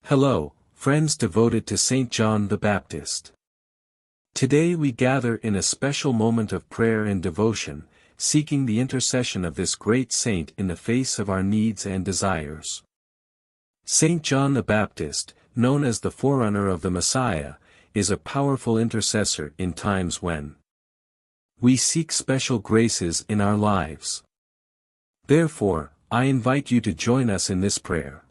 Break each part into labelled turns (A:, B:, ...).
A: Hello, friends devoted to Saint John the Baptist. Today we gather in a special moment of prayer and devotion, seeking the intercession of this great saint in the face of our needs and desires. Saint John the Baptist, known as the forerunner of the Messiah, is a powerful intercessor in times when we seek special graces in our lives. Therefore, I invite you to join us in this prayer.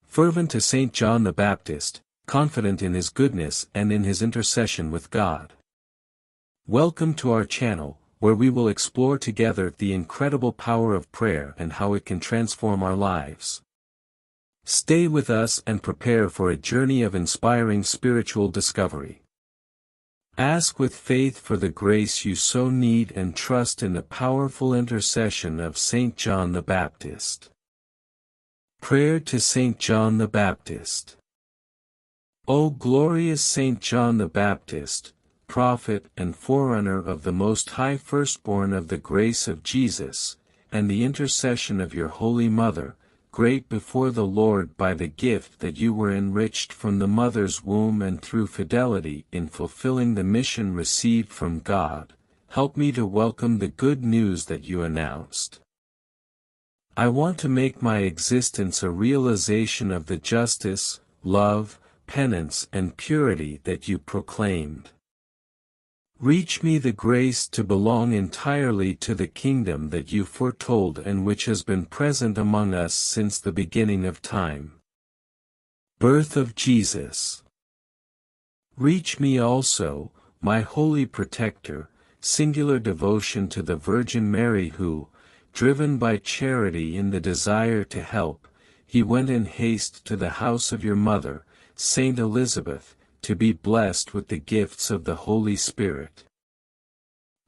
A: Fervent to Saint John the Baptist, confident in his goodness and in his intercession with God. Welcome to our channel, where we will explore together the incredible power of prayer and how it can transform our lives. Stay with us and prepare for a journey of inspiring spiritual discovery. Ask with faith for the grace you so need and trust in the powerful intercession of Saint John the Baptist. Prayer to Saint John the Baptist. O glorious Saint John the Baptist, prophet and forerunner of the Most High, firstborn of the grace of Jesus, and the intercession of your Holy Mother, great before the Lord by the gift that you were enriched from the mother's womb and through fidelity in fulfilling the mission received from God, help me to welcome the good news that you announced. I want to make my existence a realization of the justice, love, penance and purity that you proclaimed. Reach me the grace to belong entirely to the kingdom that you foretold and which has been present among us since the beginning of time. Birth of Jesus. Reach me also, my holy protector, singular devotion to the Virgin Mary who, driven by charity in the desire to help, he went in haste to the house of your mother, Saint Elizabeth, to be blessed with the gifts of the Holy Spirit.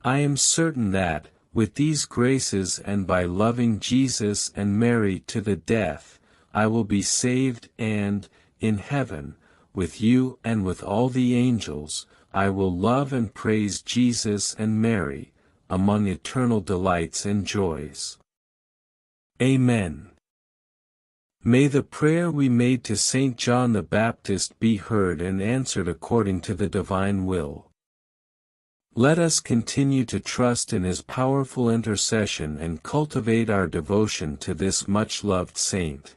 A: I am certain that, with these graces and by loving Jesus and Mary to the death, I will be saved and, in heaven, with you and with all the angels, I will love and praise Jesus and Mary, among eternal delights and joys. Amen. May the prayer we made to Saint John the Baptist be heard and answered according to the divine will. Let us continue to trust in his powerful intercession and cultivate our devotion to this much-loved saint.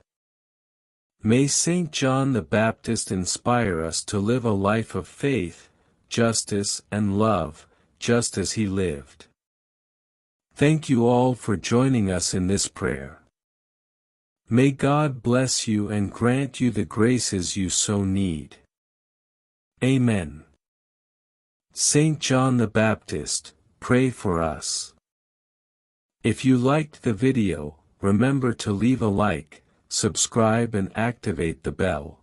A: May Saint John the Baptist inspire us to live a life of faith, justice and love, just as he lived. Thank you all for joining us in this prayer. May God bless you and grant you the graces you so need. Amen. Saint John the Baptist, pray for us. If you liked the video, remember to leave a like, subscribe and activate the bell.